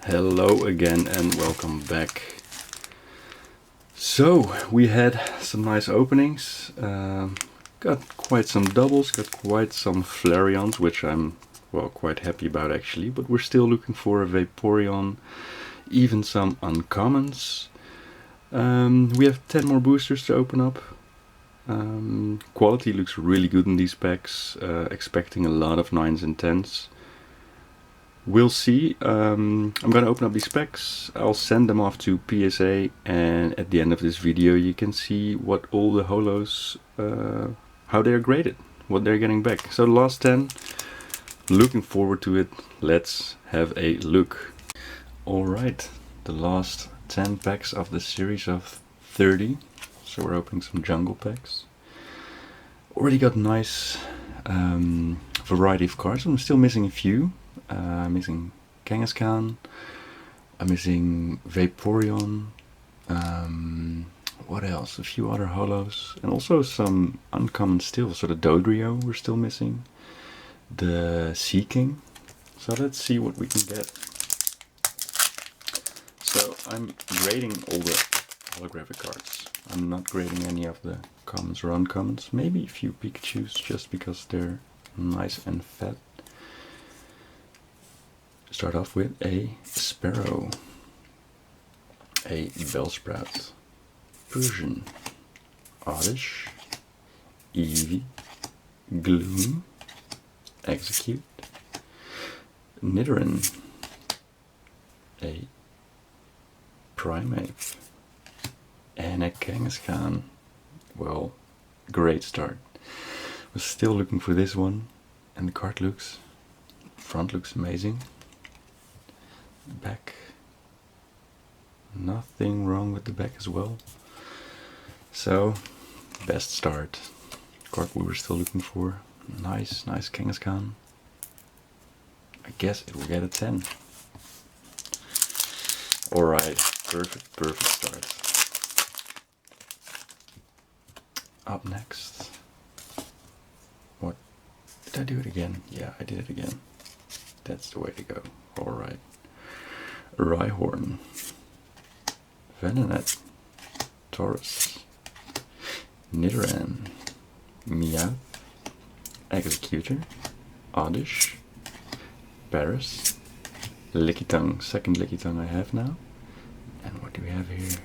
Hello again and welcome back. So we had some nice openings, got quite some doubles, got quite some Flareons, which I'm quite happy about actually, but we're still looking for a Vaporeon, even some uncommons. We have 10 more boosters to open up. Quality looks really good in these packs, expecting a lot of 9s and 10s. We'll see. I'm gonna open up these packs, I'll send them off to PSA, and at the end of this video you can see what all the holos, how they're graded, what they're getting back. So the last 10, looking forward to it. Let's have a look. Alright, the last 10 packs of the series of 30. So we're opening some jungle packs. Already got nice variety of cards. I'm still missing a few. I'm missing Kangaskhan, I'm missing Vaporeon, what else? A few other holos, and also some uncommon still. So the Dodrio we're still missing, the Sea King. So let's see what we can get. So I'm grading all the holographic cards. I'm not grading any of the commons or uncommons. Maybe a few Pikachus just because they're nice and fat. Start off with a Sparrow, a Bellsprout, Persian, Oddish, Eevee, Gloom, Execute, Nidoran, a Primeape, and a Kangaskhan. Well, great start. Was still looking for this one, and the card front looks amazing. Back, nothing wrong with the back as well. So, best start. Card we were still looking for. Nice Kangaskhan. I guess it will get a 10. Alright, perfect start. Up next. What? Did I do it again? Yeah, I did it again. That's the way to go. Alright. Rhyhorn, Venonat, Taurus, Nidoran, Meowth, Executor, Oddish, Paris, Lickitung, second Lickitung I have now. And what do we have here?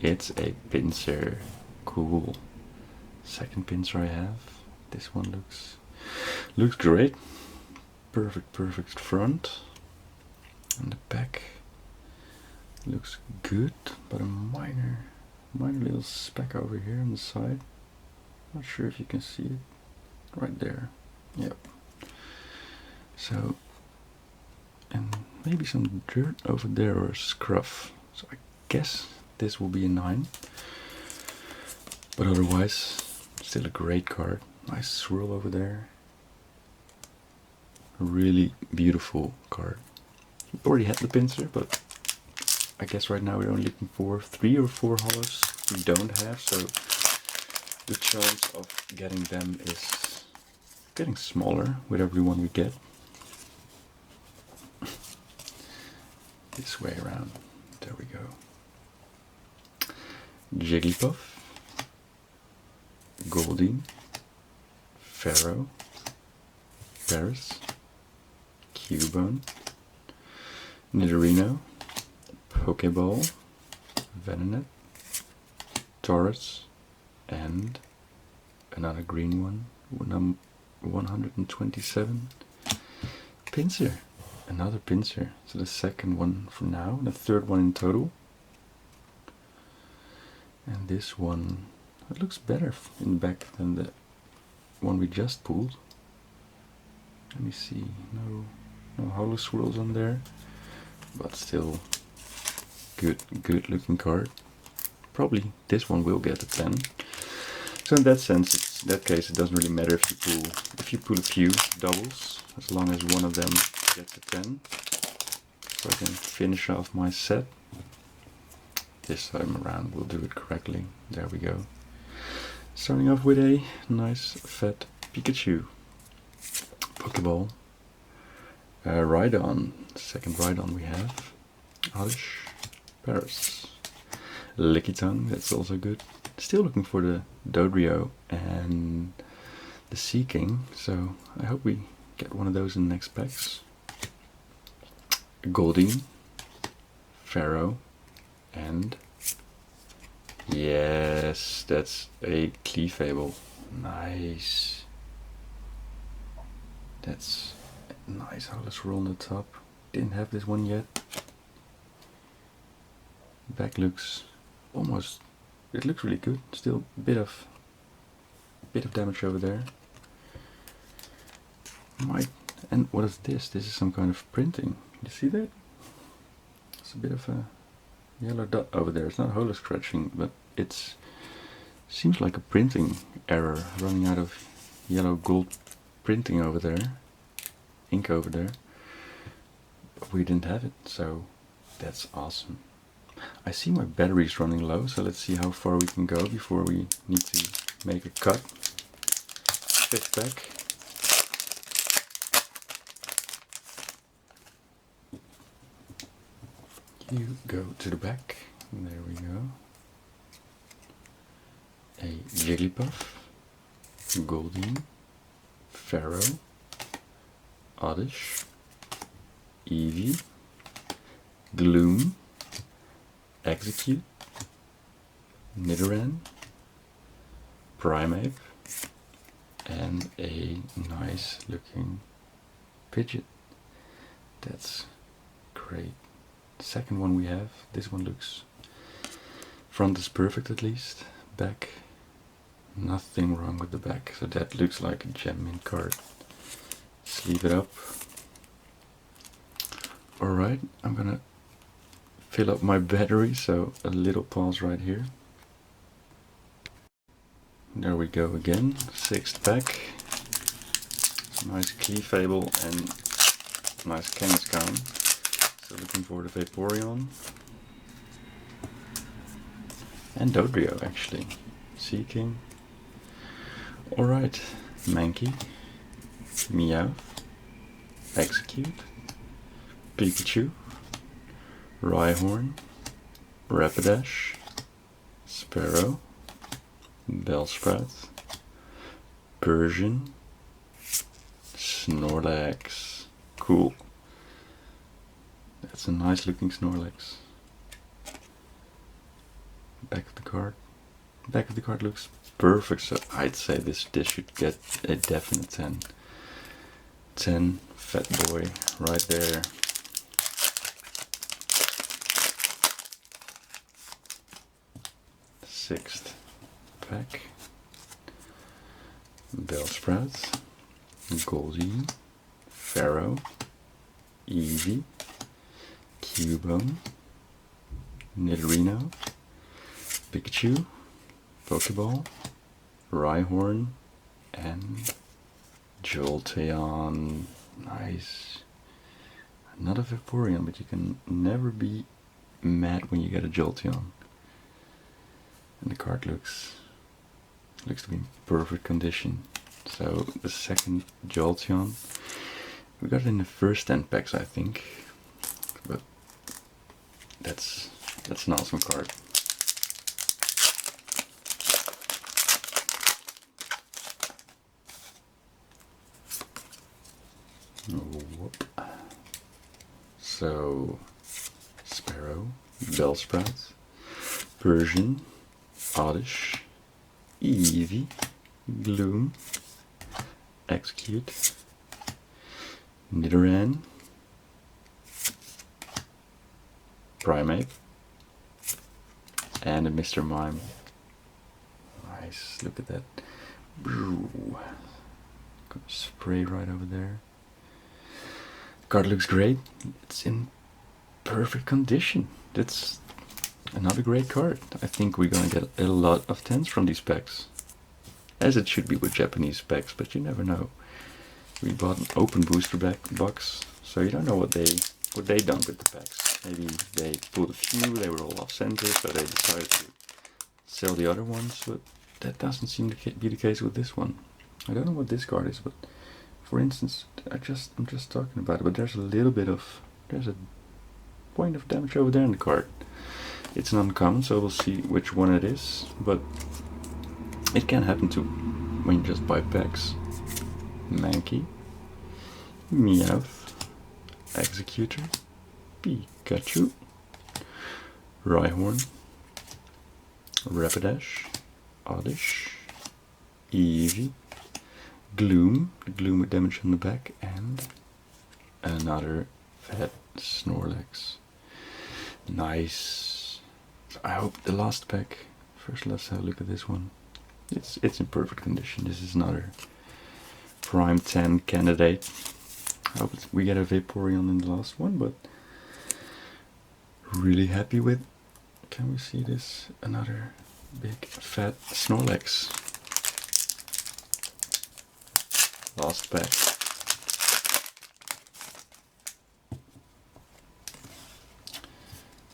It's a Pinsir. Cool. Second Pinsir I have. This one looks great. Perfect front. And the back looks good, but a minor little speck over here on the side. Not sure if you can see it. Right there. Yep. So, and maybe some dirt over there or a scruff. So I guess this will be a 9. But otherwise, still a great card. Nice swirl over there. A really beautiful card. Already had the Pinsir, but I guess right now we're only looking for 3 or 4 holos we don't have, so the chance of getting them is getting smaller with every one we get. This way around. There we go. Jigglypuff, Goldeen, Pharaoh, Paris, Cubone, Nidorino, Pokeball, Venonat, Taurus, and another green one, 127. Pinsir, another Pinsir. So the second one for now, the third one in total. And this one, it looks better in the back than the one we just pulled. Let me see, no holo swirls on there. But still, good looking card. Probably this one will get a 10. So in that sense, in that case, it doesn't really matter if you pull a few doubles, as long as one of them gets a 10. So I can finish off my set. This time around, we'll do it correctly. There we go. Starting off with a nice fat Pikachu, Pokeball, Rhydon, second Rhydon we have, Oddish, Paris, Licky Tongue, that's also good. Still looking for the Dodrio and the Sea King, so I hope we get one of those in the next packs. Goldeen, Pharaoh, and yes, that's a Clefable. Nice. That's nice. Oh, let's roll on the top. Didn't have this one yet. Back looks almost. It looks really good. Still a bit of damage over there. And what is this? This is some kind of printing. You see that? It's a bit of a yellow dot over there. It's not holo scratching, but it's seems like a printing error running out of yellow gold printing over there, ink over there. But we didn't have it, so that's awesome. I see my battery's running low, so let's see how far we can go before we need to make a cut. 5th pack. You go to the back. There we go. A Jigglypuff, Goldeen, Pharaoh, Oddish, Eevee, Gloom, Execute, Nidoran, Primeape, and a nice looking Pidgeot. That's great. Second one we have. This one looks, front is perfect at least. Back, nothing wrong with the back, so that looks like a gem mint card. Sleeve it up. Alright, I'm gonna fill up my battery, so a little pause right here. There we go again, 6th pack. Nice Clefable and nice Kangaskhan. So looking for the Vaporeon. And Dodrio actually. Sea King. Alright, Mankey, Meowth, Execute, Pikachu, Rhyhorn, Rapidash, Sparrow, Bellsprout, Persian, Snorlax. Cool. That's a nice looking Snorlax. Back of the card. Back of the card looks perfect, so I'd say this should get a definite 10. 10, fat boy, right there. Sixth pack. Bellsprout, Goldeen, Pharaoh, Eevee, Cubone, Nidorino, Pikachu, Pokeball, Rhyhorn, and Jolteon. Nice. Not a Vaporeon, but you can never be mad when you get a Jolteon. And the card looks to be in perfect condition. So the second Jolteon, we got it in the first 10 packs, I think. But that's an awesome card. Whoop. So Sparrow, Bellsprout, Persian, Oddish, Eevee, Gloom, Execute, Nidoran, Primeape, and a Mr. Mime. Nice, look at that. Got spray right over there. Card looks great. It's in perfect condition. That's another great card. I think we're gonna get a lot of 10s from these packs. As it should be with Japanese packs, but you never know. We bought an open booster box, so you don't know what they done with the packs. Maybe they pulled a few, they were all off center, so they decided to sell the other ones, but that doesn't seem to be the case with this one. I don't know what this card is, but for instance, I'm just talking about it, but there's a little bit of, there's a point of damage over there in the card. It's an uncommon, so we'll see which one it is, but it can happen too when you just buy packs. Mankey, Meowth, Executor, Pikachu, Rhyhorn, Rapidash, Oddish, Eevee, Gloom, the Gloom with damage on the back, and another fat Snorlax. Nice. I hope the last pack. First, let's have a look at this one. It's in perfect condition. This is another Prime 10 candidate. I hope we get a Vaporeon in the last one, but really happy with. Can we see this? Another big fat Snorlax. Last pack.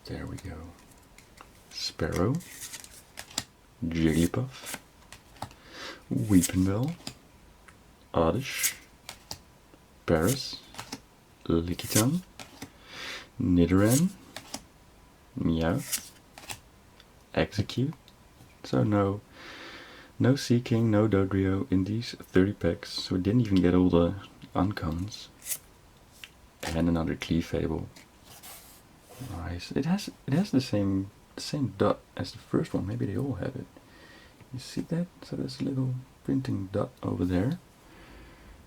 There we go. Sparrow, Jigglypuff, Weepinbell, Oddish, Paris, Lickitung, Nidoran, Meowth, Execute. So no Seaking, no Dodrio in these 30 packs. So we didn't even get all the uncommons. And another Clefable. Nice. It has the same dot as the first one. Maybe they all have it. You see that? So there's a little printing dot over there.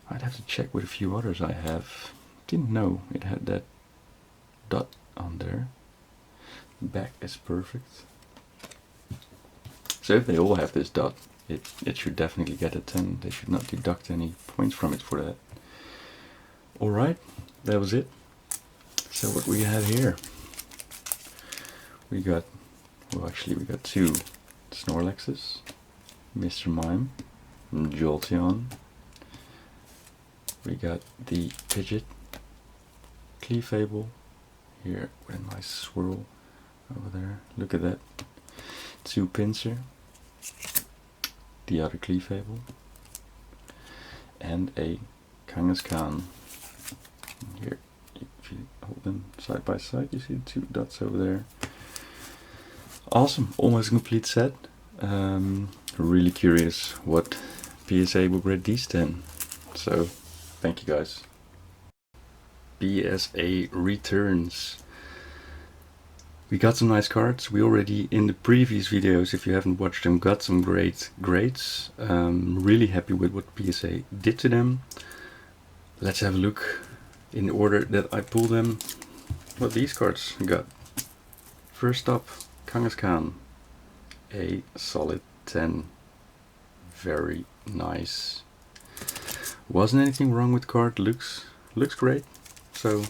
I'd have to check with a few others I have. Didn't know it had that dot on there. The back is perfect. So if they all have this dot, it should definitely get a 10. They should not deduct any points from it for that. Alright, that was it. So what we have here? We got, well actually we got two Snorlaxes, Mr. Mime, Jolteon. We got the Pidgeot, Clefable, here with a nice swirl over there. Look at that. Two Pinsir, the other Clefable, and a Kangaskhan. Here, if you hold them side by side, you see the two dots over there. Awesome, almost a complete set. Really curious what PSA will grade these 10. So, thank you guys. PSA returns. We got some nice cards. We already, in the previous videos, if you haven't watched them, got some great grades. Really happy with what PSA did to them. Let's have a look in the order that I pulled them. What these cards got. First up, Kangaskhan. A solid 10. Very nice. Wasn't anything wrong with the card. Looks great. So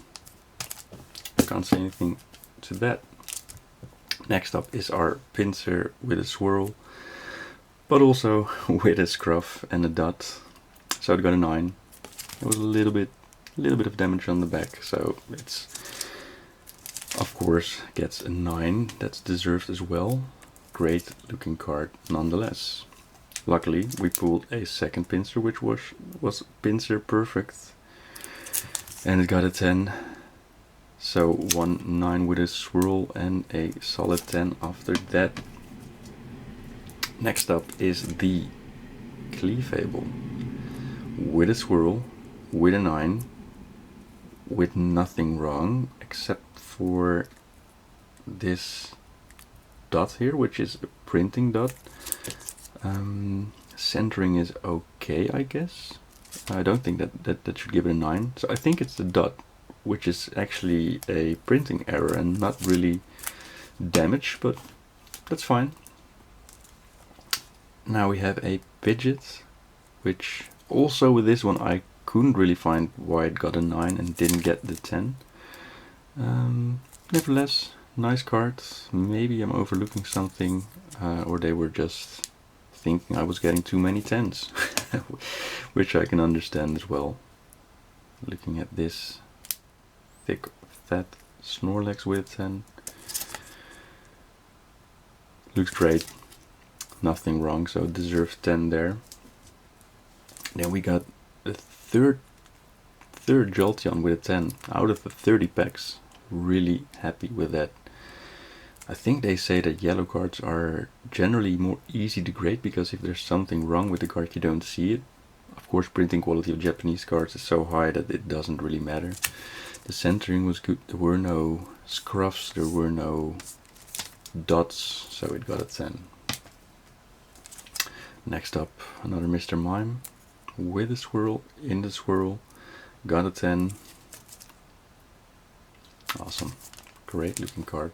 I can't say anything to that. Next up is our Pinsir with a swirl, but also with a scruff and a dot. So it got a 9. It was a little bit of damage on the back, so it's of course gets a 9. That's deserved as well. Great looking card nonetheless. Luckily we pulled a second Pinsir, which was Pinsir perfect, and it got a 10. So 1 9 with a swirl and a solid 10 after that. Next up is the Clefable with a swirl, with a 9, with nothing wrong except for this dot here, which is a printing dot. Centering is okay, I guess. I don't think that should give it a 9. So I think it's the dot, which is actually a printing error and not really damage, but that's fine. Now we have a Pidgeot, which also with this one I couldn't really find why it got a 9 and didn't get the 10. Nevertheless, nice card. Maybe I'm overlooking something, or they were just thinking I was getting too many 10s, which I can understand as well. Looking at this thick, fat Snorlax with 10. Looks great. Nothing wrong, so deserves 10 there. Then we got the third Jolteon with a 10 out of the 30 packs. really happy with that. I think they say that yellow cards are generally more easy to grade because if there's something wrong with the card you don't see it. Of course, printing quality of Japanese cards is so high that it doesn't really matter. The centering was good, there were no scruffs, there were no dots, so it got a 10. Next up, another Mr. Mime with a swirl, in the swirl, got a 10. Awesome, great looking card.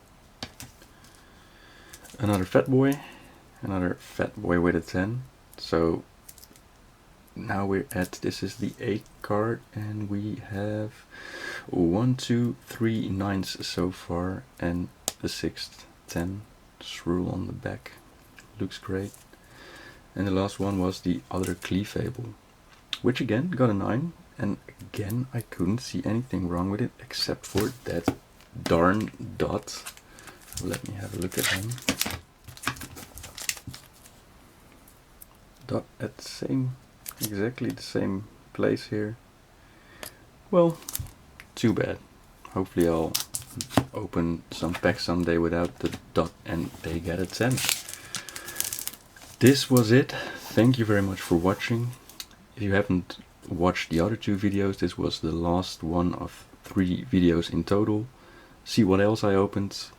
Another Fat Boy with a 10. So now we're at, this is the 8th card, and we have 1, 2, 3 9s so far, and the 6th 10. Swirl on the back, looks great. And the last one was the other Cleavable, which again got a 9, and again I couldn't see anything wrong with it except for that darn dot. Let me have a look at him. Dot at the same, exactly the same place here. Well, too bad. Hopefully I'll open some packs someday without the dot and they get a 10. This was it. Thank you very much for watching. If you haven't watched the other 2 videos, this was the last one of 3 videos in total. See what else I opened.